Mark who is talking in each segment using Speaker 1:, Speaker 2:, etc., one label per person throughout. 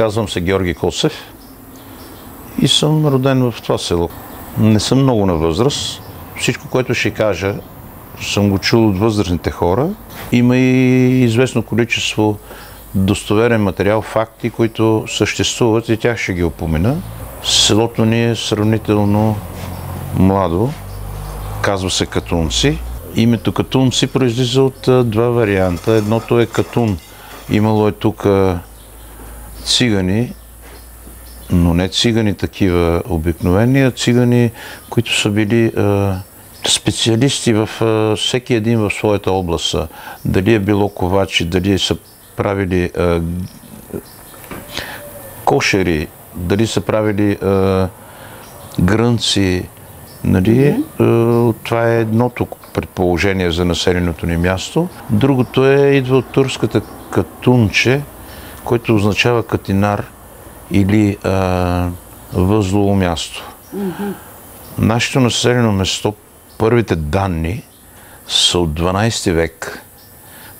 Speaker 1: Казвам се Георги Косев и съм роден в това село. Не съм много на възраст. Всичко, което ще кажа, съм го чул от възрастните хора. Има и известно количество достоверен материал, факти, които съществуват и тях ще ги опомена. Селото ни е сравнително младо. Казва се Катунци. Името Катунци произлиза от два варианта. Едното е Катун. Имало е тук цигани, но не цигани такива обикновени, а цигани, които са били специалисти в всеки един в своята област. Дали е било ковачи, дали са правили кошери, дали са правили грънци. Нали? Това е едното предположение за населеното ни място. Другото идва от турската катунче, който означава катинар или възлово място. Нашето населено место, първите данни са от 12 век,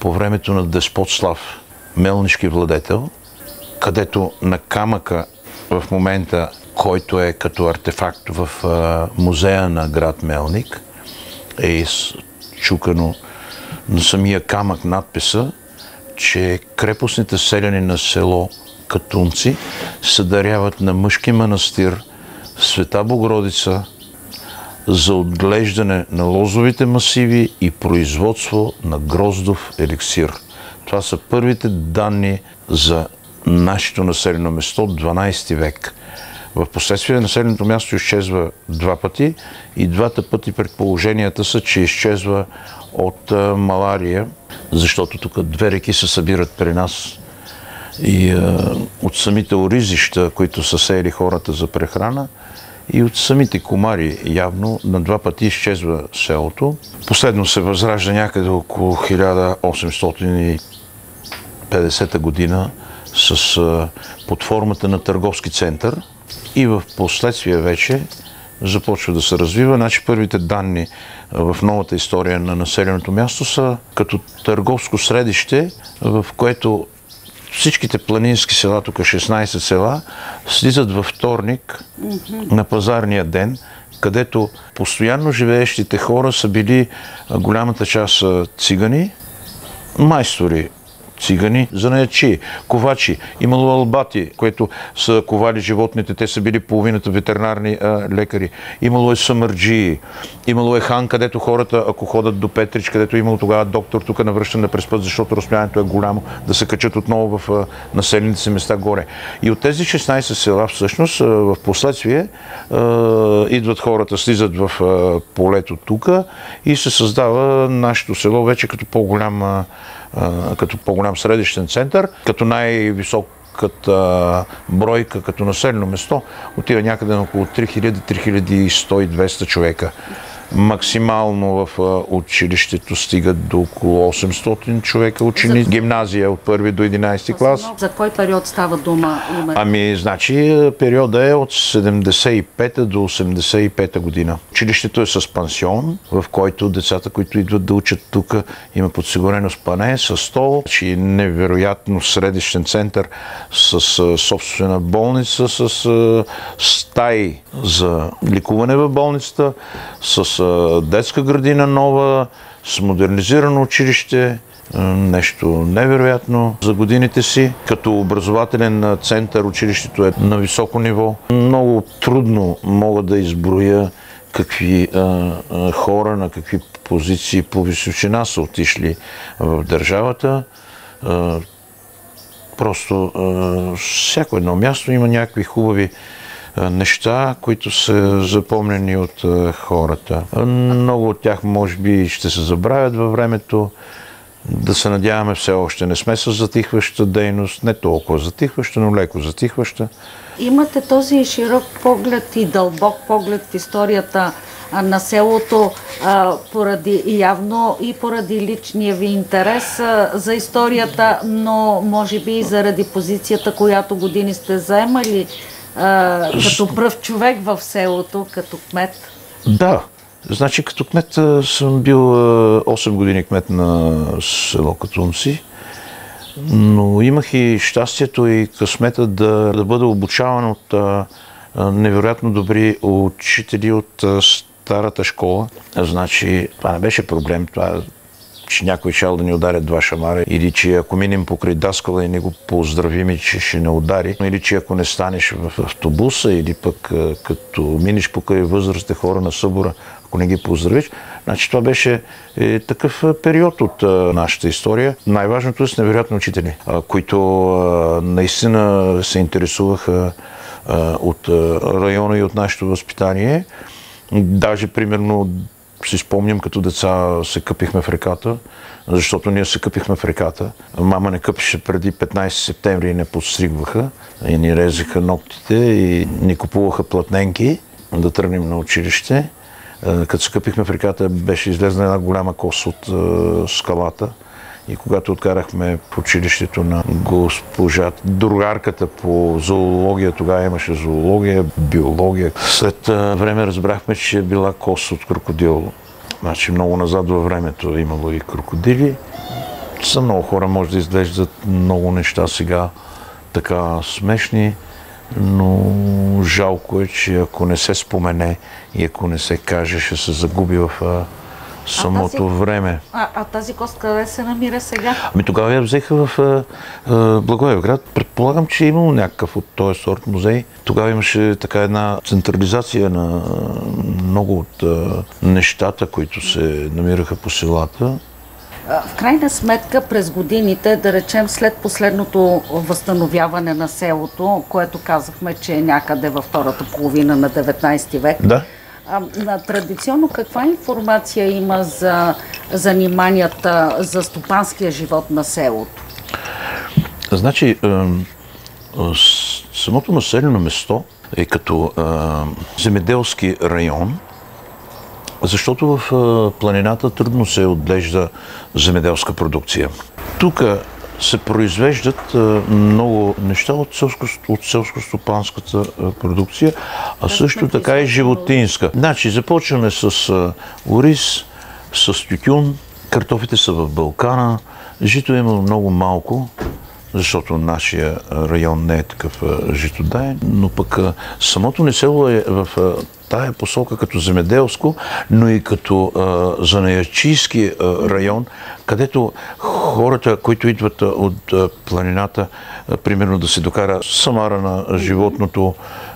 Speaker 1: по времето на деспот Слав, мелнишки владетел, където на камъка в момента, който е като артефакт в музея на град Мелник, е изчукано на самия камък надписа, че крепостните селяни на село Катунци се даряват на мъжки манастир Света Богородица за отглеждане на лозовите масиви и производство на гроздов еликсир. Това са първите данни за нашето населено место от 12 век. В последствие населеното място изчезва два пъти и двата пъти предположенията са, че изчезва от малария, защото тук две реки се събират при нас и от самите оризища, които са сеяли хората за прехрана, и от самите комари явно на два пъти изчезва селото. Последно се възражда някъде около 1850 година под формата на търговски център и в последствие вече започва да се развива. Значи първите данни в новата история на населеното място са като търговско средище, в което всичките планински села, тук 16 села, слизат във вторник на пазарния ден, където постоянно живеещите хора са били голямата част цигани, майстори, цигани, занаятчии, ковачи. Имало албати, които са ковали животните, те са били половината ветеринарни лекари. Имало е самърджии, имало е хан, където хората, ако ходят до Петрич, където имало тогава доктор, тук навръщане през път, защото разстоянието е голямо, да се качат отново в населените си места горе. И от тези 16 села, всъщност, в последствие идват хората, слизат в полето тук и се създава нашето село вече като по-голям средищен център, като най-високата бройка като населено место отива някъде на около 3000-3100 човека. Максимално в училището стигат до около 800 човека ученици. Гимназия от 1 до 11 клас.
Speaker 2: За кой период става дума?
Speaker 1: Значи периода е от 75 до 85 година. Училището е с пансион, в който децата, които идват да учат тук, има подсигурено спане, с стол, че невероятно средищен център с собствена болница, с стаи за лекуване в болницата, с детска градина нова, с модернизирано училище, нещо невероятно за годините си. Като образователен център училището е на високо ниво. Много трудно мога да изброя какви хора на какви позиции по височина са отишли в държавата. Просто всяко едно място има някакви хубави неща, които са запомнени от хората. Много от тях може би ще се забравят във времето. Да се надяваме, все още не сме с затихваща дейност, не толкова затихваща, но леко затихваща.
Speaker 2: Имате този широк поглед и дълбок поглед в историята на селото, явно и поради личния ви интерес за историята, но може би и заради позицията, която години сте заемали като пръв човек в селото, като кмет.
Speaker 1: Да, значи като кмет съм бил 8 години кмет на село Катунци. Но имах и щастието и късмета да бъда обучаван от невероятно добри учители от старата школа. Значи, това не беше проблем, това че някой щял да ни удари 2 шамара, или че ако минем покрай даскала и не го поздравим и че ще не удари, или че ако не станеш в автобуса, или пък като минеш покрай възрастните хора на събора, ако не ги поздравиш. Значи това беше такъв период от нашата история. Най-важното е с невероятни учители, които наистина се интересуваха от района и от нашето възпитание. Даже, примерно, си спомням, като деца се къпихме в реката, защото ние се къпихме в реката. Мама не къпеше преди 15 септември и не подстригваха, и ни резаха ногтите и ни купуваха платненки да тръгнем на училище. Като се къпихме в реката, беше излезна една голяма коса от скалата. И когато откарахме в училището на госпожа другарката по зоология, тогава имаше зоология, биология. След време разбрахме, че е била коса от крокодил. Значи много назад във времето имало и крокодили. За много хора може да изглеждат много неща сега така смешни, но жалко е, че ако не се спомене и ако не се каже, ще се загуби в самото време.
Speaker 2: А тази кост къде се намира сега?
Speaker 1: Тогава я взеха в Благоевград. Предполагам, че е имало някакъв от този сорт музей. Тогава имаше така една централизация на много от нещата, които се намираха по селата.
Speaker 2: В крайна сметка през годините, да речем след последното възстановяване на селото, което казахме, че е някъде във втората половина на 19 век,
Speaker 1: да.
Speaker 2: Традиционно каква информация има за заниманията за стопанския живот на селото?
Speaker 1: Значи, самото населено место е като земеделски район, защото в планината трудно се отглежда земеделска продукция. Тук се произвеждат много неща от селско-стопанската продукция, а също така и животинска. Значи започваме с ориз, с тютюн, картофите са в Балкана, жито има много малко, защото нашия район не е такъв житодаен, но пък самото ни село е в тая посока като земеделско, но и като занаятчийски район, където хората, които идват от планината, примерно да се докара самара на животното,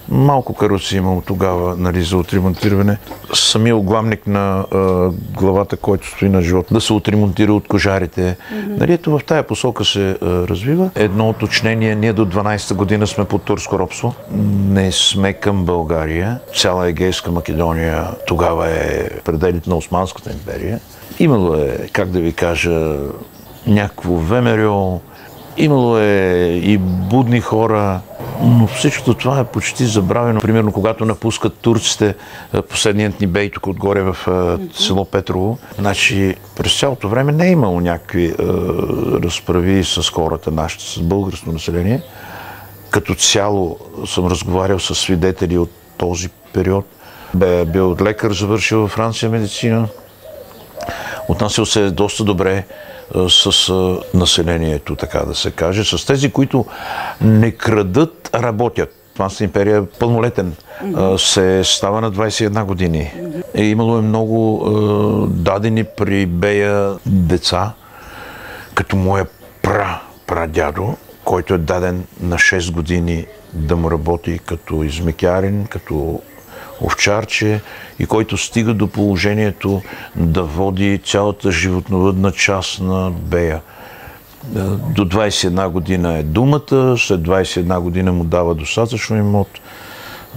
Speaker 1: малко каруци имало тогава, нали, за отремонтиране. Самия оглавник на главата, който стои на живот, да се отремонтира от кожарите. Нали, ето в тая посока се развива. Едно уточнение, ние до 12-та година сме под турско робство. Не сме към България. Цяла Егейска Македония тогава е пределите на Османската империя. Имало е, как да ви кажа, някакво ВМРО, имало е и будни хора, но всичко това е почти забравено. Примерно, когато напускат турците последният ни бей тук отгоре в село Петрово, значи през цялото време не е имало някакви разправи с хората, нашите, с българското население. Като цяло съм разговарял с свидетели от този период. Бил лекар, завършил във Франция медицина. Отнасял се доста добре с населението, така да се каже, с тези, които не крадат, а работят. Османската империя пълнолетен се става на 21 години. Имало е много дадени при бея деца, като моя прадядо, който е даден на 6 години да му работи като измекярин, като овчарче и който стига до положението да води цялата животновъдна част на бея. До 21 година е думата, след 21 година му дава достатъчно имот,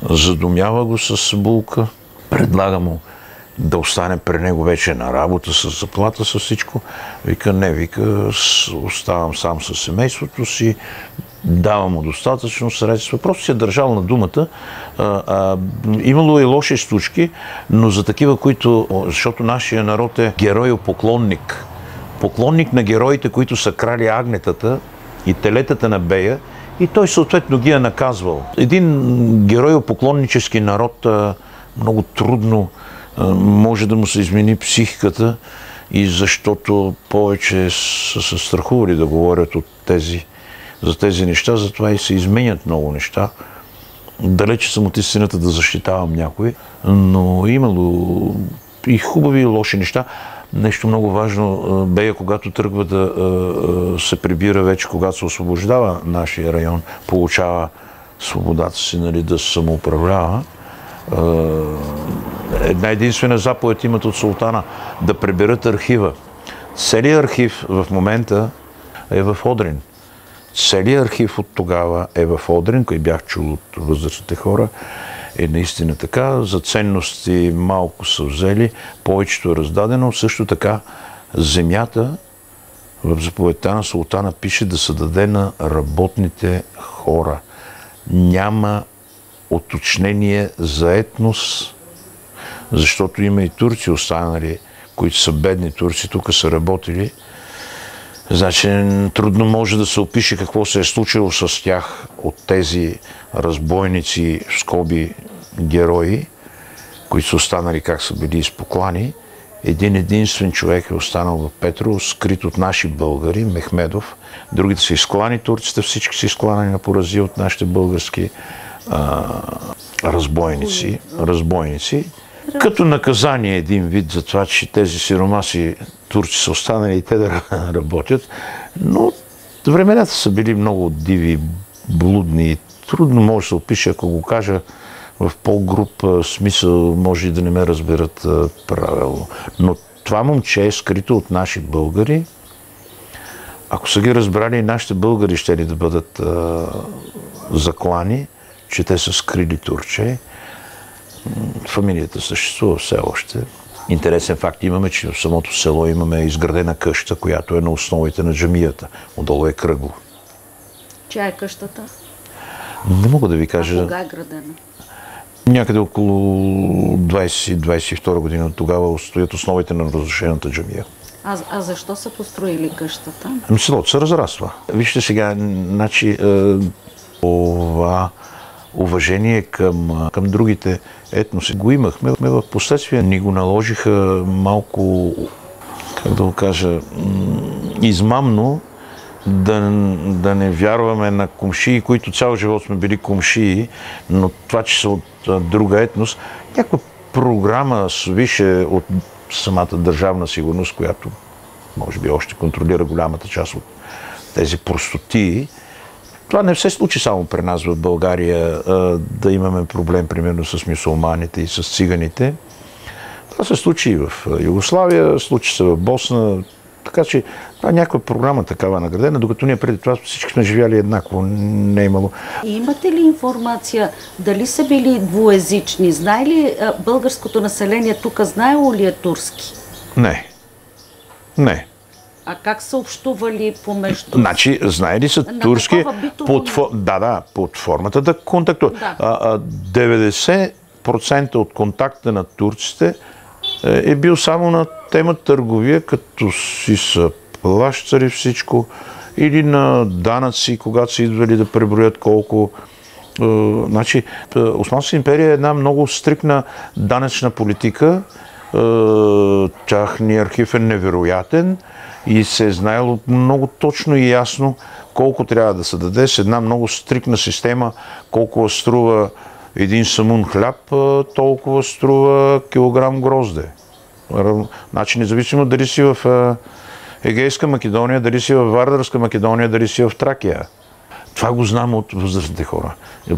Speaker 1: задумява го с булка, предлага му да остане при него вече на работа, с заплата, с всичко. Вика, не, вика, оставам сам със семейството си, давам му достатъчно средства. Просто си е държал на думата. Имало и лоши случки, но за такива, които... Защото нашия народ е герой-поклонник. Поклонник на героите, които са крали агнетата и телетата на бея, и той съответно ги е наказвал. Един герой-поклоннически народ много трудно може да му се измени психиката и защото повече са се страхували да говорят за тези неща, затова и се изменят много неща. Далече съм от истината да защитавам някой, но имало и хубави и лоши неща. Нещо много важно, Бея, когато тръгва да се прибира вече, когато се освобождава нашия район, получава свободата си, нали, да се самоуправлява. Една единствена заповед имат от султана да приберат архива. Целият архив в момента е в Одрин. Целият архив от тогава е в Одрин, който бях чул от възрастните хора. Е наистина така. За ценности малко са взели, повечето е раздадено. Също така земята в заповедта на султана пише да се даде на работните хора. Няма уточнение за етнос, защото има и турци останали, които са бедни турци, тук са работили. Значи трудно може да се опише какво се е случило с тях от тези разбойници, в скоби герои, които са останали как са били изпоклани. Един единствен човек е останал в Петрово, скрит от наши българи, Мехмедов. Другите са изклани, турците всички са изклани на порази от нашите български разбойници. Като наказание един вид за това, че тези сиромаси турци са останали и те да работят. Но времената са били много диви, блудни. Трудно може да се опише, ако го кажа в по-груб смисъл, може и да не ме разберат правилно. Но това момче е скрито от наши българи. Ако са ги разбрали, и нашите българи ще ли да бъдат заклани, че те са скрили турче. Фамилията съществува все още. Интересен факт имаме, че в самото село имаме изградена къща, която е на основите на джамията. Отдолу е кръгло.
Speaker 2: Чия е къщата?
Speaker 1: Не мога да ви кажа.
Speaker 2: А кога е градена?
Speaker 1: Някъде около 20-22 година от тогава стоят основите на разрушената джамия.
Speaker 2: А защо са построили къщата?
Speaker 1: Селото се разраства. Вижте сега, значи, това уважение към другите етноси го имахме. В последствие ни го наложиха малко, как да го кажа, измамно да не вярваме на комшии, които цял живот сме били комшии, но това, че са от друга етнос, някаква програма свише от самата държавна сигурност, която може би още контролира голямата част от тези простотии. Това не се случи само при нас в България, да имаме проблем, примерно, с мюсюлманите и с циганите. Това се случи и в Югославия, случи се в Босна, така че това е някаква програма такава наградена, докато ние преди това всички сме живяли еднакво, не е имало.
Speaker 2: И имате ли информация дали са били двуезични? Знае ли българското население тук, знаело ли е турски?
Speaker 1: Не.
Speaker 2: А как са общували помежду?
Speaker 1: Значи, знае ли са турски под формата да контактуват. Да. 90% от контакта на турците е бил само на тема търговия, като си са плащали всичко, или на данъци, когато са идвали да преброят колко. Значи, Османската империя е една много стрикна данъчна политика. Тяхният архив е невероятен и се е знаело много точно и ясно колко трябва да се даде с една много стрикна система, колко струва един самун хляб, толкова струва килограм грозде. Значи, независимо дали си в Егейска Македония, дали си в Вардарска Македония, дали си в Тракия. Това го знам от възрастните хора.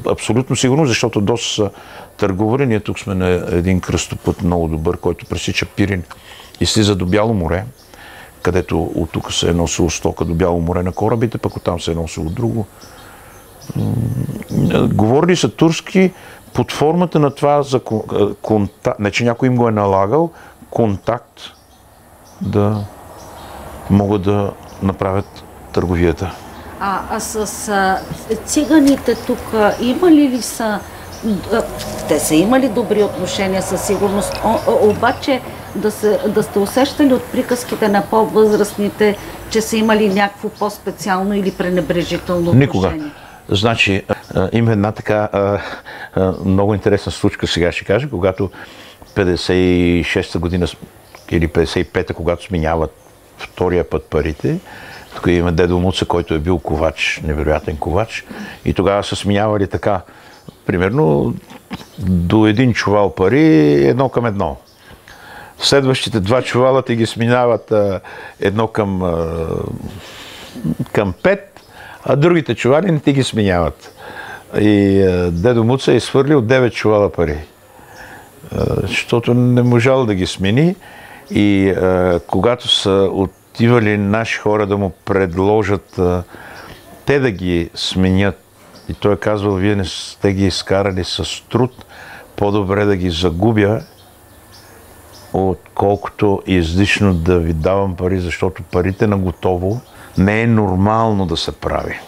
Speaker 1: Абсолютно сигурно, защото доста са търгували. Ние тук сме на един кръстопът много добър, който пресича Пирин и слиза до Бяло море, където от тук се е носило стока до Бяло море на корабите, пък оттам се е носило друго. Говорили са турски под формата на това за контакт, не че някой им го е налагал, контакт да могат да направят търговията.
Speaker 2: А с циганите тук имали ли са... Те са имали добри отношения със сигурност, обаче да сте усещали от приказките на по-възрастните, че са имали някакво по-специално или пренебрежително отношение?
Speaker 1: Никога. Значи, има една така много интересна случка, сега ще кажа, когато 56-та година или 55-та, когато сменяват втория път парите. Тук има дедо Муца, който е бил ковач, невероятен ковач. И тогава са сменявали така, примерно до един чувал пари, едно към едно. Следващите два чувала ти ги сменяват едно към 5, а другите чували не ти ги сменяват. И дедо Муца е свърлил 9 чувала пари, защото не можал да ги смени. И когато са отивали наши хора да му предложат те да ги сменят, и той е казвал, вие не сте ги изкарали с труд, по-добре да ги загубя, отколкото излишно да ви давам пари, защото парите на готово не е нормално да се прави.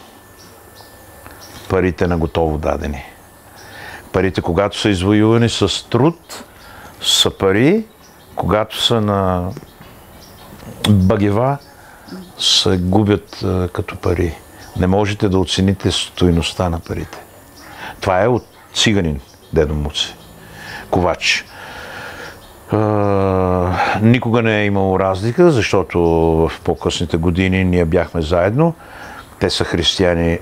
Speaker 1: Парите на готово дадени. Парите, когато са извоювани с труд, са пари, когато са на багева, се губят като пари. Не можете да оцените стойността на парите. Това е от циганин, дедо Муце. Ковач. Никога не е имало разлика, защото в по-късните години ние бяхме заедно. Те са християни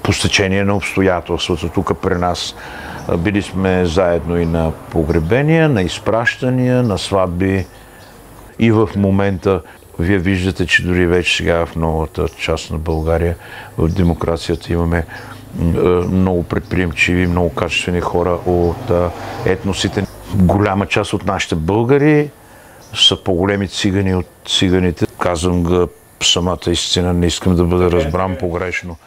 Speaker 1: по стечение на обстоятелствата. Тук при нас били сме заедно и на погребения, на изпращания, на сватби. И в момента вие виждате, че дори вече сега в новата част на България, в демокрацията имаме много предприемчиви, много качествени хора от етносите. Голяма част от нашите българи са по-големи цигани от циганите. Казвам го самата истина, не искам да бъда разбран погрешно.